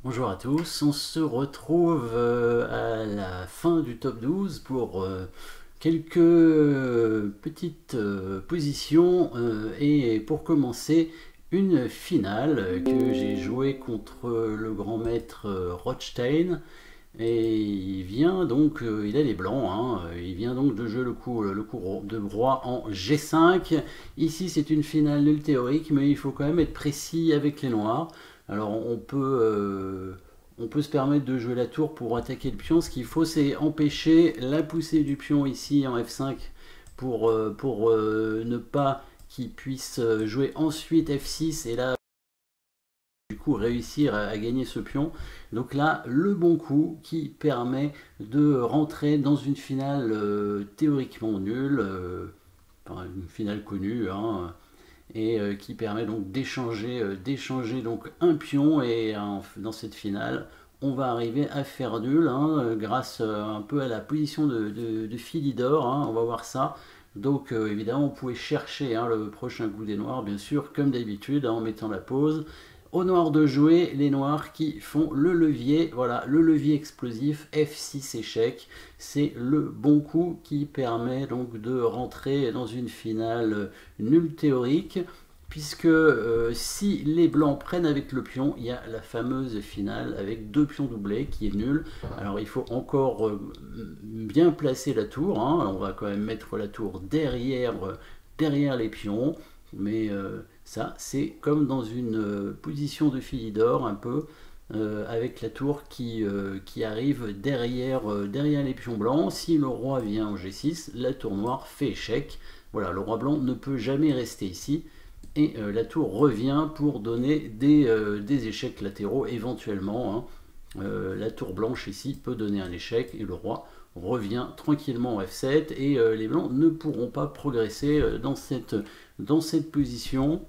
Bonjour à tous, on se retrouve à la fin du top 12 pour quelques petites positions et pour commencer une finale que j'ai jouée contre le grand maître Rothstein et il vient donc, il a les blancs, hein, il vient donc de jouer le coup de roi en G5. Ici c'est une finale nulle théorique mais il faut quand même être précis avec les noirs. Alors on peut se permettre de jouer la tour pour attaquer le pion. Ce qu'il faut, c'est empêcher la poussée du pion ici en F5 pour ne pas qu'il puisse jouer ensuite F6 et là du coup réussir à gagner ce pion. Donc là, le bon coup qui permet de rentrer dans une finale théoriquement nulle, enfin, une finale connue, hein, et qui permet donc d'échanger donc un pion et dans cette finale on va arriver à faire nul hein, grâce un peu à la position de Philidor, hein, on va voir ça. Donc évidemment on pouvait chercher hein, le prochain coup des noirs bien sûr comme d'habitude hein, en mettant la pause aux noirs de jouer, les noirs qui font le levier, voilà, le levier explosif, F6 échec, c'est le bon coup qui permet donc de rentrer dans une finale nulle théorique, puisque si les blancs prennent avec le pion, il y a la fameuse finale avec deux pions doublés qui est nulle. Alors il faut encore bien placer la tour, hein. On va quand même mettre la tour derrière les pions, mais ça c'est comme dans une position de Philidor un peu, avec la tour qui arrive derrière les pions blancs. Si le roi vient au G6, la tour noire fait échec. Voilà, le roi blanc ne peut jamais rester ici et la tour revient pour donner des échecs latéraux éventuellement, hein. La tour blanche ici peut donner un échec et le roi revient tranquillement en F7 et les blancs ne pourront pas progresser dans cette position.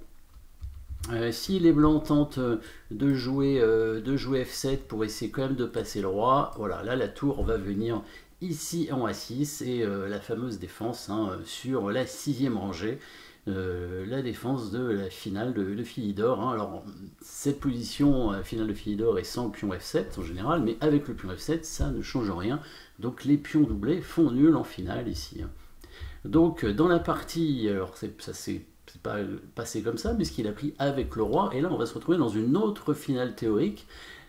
Si les blancs tentent de jouer F7 pour essayer quand même de passer le roi, voilà, là la tour va venir ici en A6 et la fameuse défense hein, sur la sixième rangée, la défense de la finale de Philidor. Hein. Alors cette position finale de Philidor est sans le pion F7 en général, mais avec le pion F7 ça ne change rien, donc les pions doublés font nul en finale ici. Hein. Donc dans la partie, alors ça c'est pas passé comme ça, mais ce qu'il a pris avec le roi, et là on va se retrouver dans une autre finale théorique,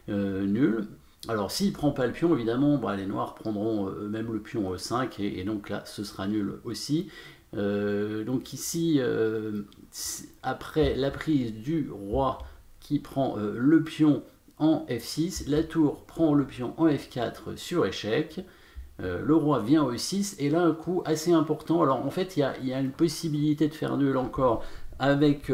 nulle. Alors s'il ne prend pas le pion, évidemment, bah, les noirs prendront même le pion E5, et donc là ce sera nul aussi. Donc ici, après la prise du roi qui prend le pion en F6, la tour prend le pion en F4 sur échec. Le roi vient au 6 et là un coup assez important. Alors en fait il y a une possibilité de faire nul encore avec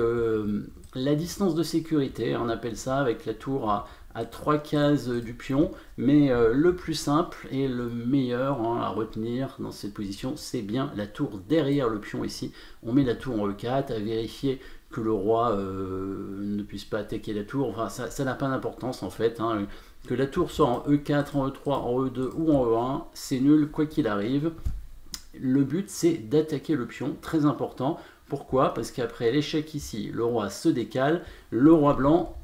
la distance de sécurité, on appelle ça, avec la tour à 3 cases du pion, mais le plus simple et le meilleur hein, à retenir dans cette position, c'est bien la tour derrière le pion ici. On met la tour en E4 à vérifier que le roi ne puisse pas attaquer la tour. Enfin, ça n'a pas d'importance en fait. Hein. Que la tour soit en E4, en E3, en E2 ou en E1, c'est nul quoi qu'il arrive. Le but c'est d'attaquer le pion, très important. Pourquoi? Parce qu'après l'échec ici, le roi se décale, le roi blanc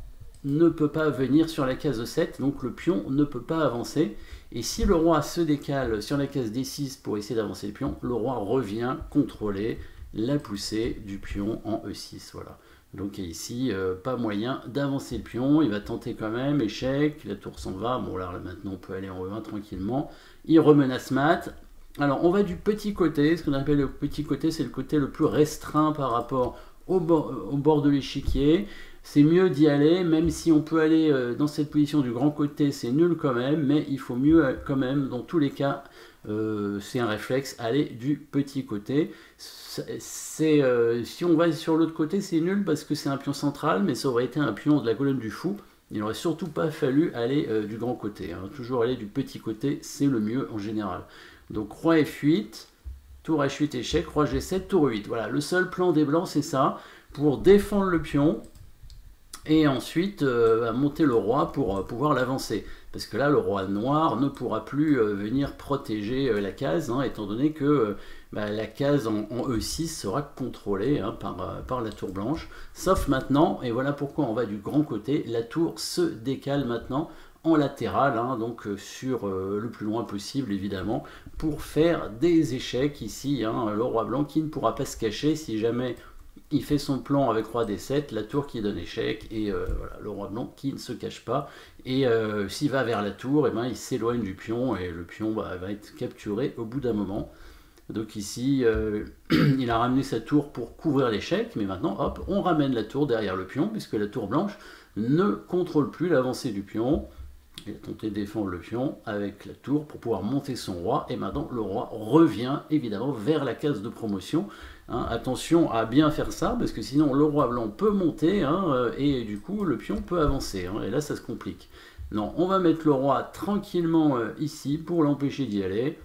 ne peut pas venir sur la case E7, donc le pion ne peut pas avancer. Et si le roi se décale sur la case D6 pour essayer d'avancer le pion, le roi revient contrôler la poussée du pion en E6. Voilà. Donc ici, pas moyen d'avancer le pion. Il va tenter quand même, échec, la tour s'en va. Bon là maintenant on peut aller en E1 tranquillement. Il remenace mat. Alors on va du petit côté, ce qu'on appelle le petit côté, c'est le côté le plus restreint par rapport au bord de l'échiquier. C'est mieux d'y aller, même si on peut aller dans cette position du grand côté, c'est nul quand même, mais il faut mieux quand même, dans tous les cas, c'est un réflexe, aller du petit côté. Si on va sur l'autre côté, c'est nul parce que c'est un pion central, mais ça aurait été un pion de la colonne du fou. Il n'aurait surtout pas fallu aller du grand côté. Hein. Toujours aller du petit côté, c'est le mieux en général. Donc roi F8, tour H8 échec, roi G7, tour E8. Voilà, le seul plan des blancs, c'est ça. Pour défendre le pion, et ensuite monter le roi pour pouvoir l'avancer. Parce que là, le roi noir ne pourra plus venir protéger la case, hein, étant donné que la case en E6 sera contrôlée hein, par la tour blanche. Sauf maintenant, et voilà pourquoi on va du grand côté, la tour se décale maintenant en latéral, hein, donc sur le plus loin possible évidemment, pour faire des échecs ici. Hein, le roi blanc qui ne pourra pas se cacher si jamais il fait son plan avec roi D7, la tour qui donne échec, et voilà, le roi blanc qui ne se cache pas. Et s'il va vers la tour, et ben, il s'éloigne du pion, et le pion va être capturé au bout d'un moment. Donc ici, il a ramené sa tour pour couvrir l'échec, mais maintenant, hop, on ramène la tour derrière le pion, puisque la tour blanche ne contrôle plus l'avancée du pion. Il a tenté de défendre le pion avec la tour pour pouvoir monter son roi, et maintenant le roi revient évidemment vers la case de promotion. Hein, attention à bien faire ça, parce que sinon le roi blanc peut monter, hein, et du coup le pion peut avancer, hein, et là ça se complique. Non, on va mettre le roi tranquillement ici pour l'empêcher d'y aller.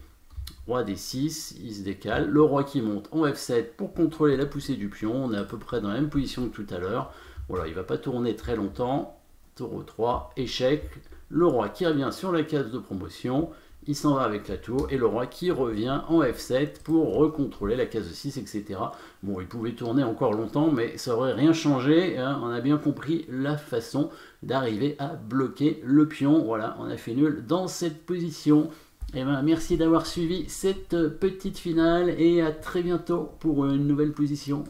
Roi D6, il se décale. Le roi qui monte en F7 pour contrôler la poussée du pion. On est à peu près dans la même position que tout à l'heure. Voilà, il ne va pas tourner très longtemps. Taureau 3, échec. Le roi qui revient sur la case de promotion. Il s'en va avec la tour. Et le roi qui revient en F7 pour recontrôler la case 6, etc. Bon, il pouvait tourner encore longtemps, mais ça n'aurait rien changé. Hein. On a bien compris la façon d'arriver à bloquer le pion. Voilà, on a fait nul dans cette position. Eh ben, merci d'avoir suivi cette petite finale et à très bientôt pour une nouvelle position.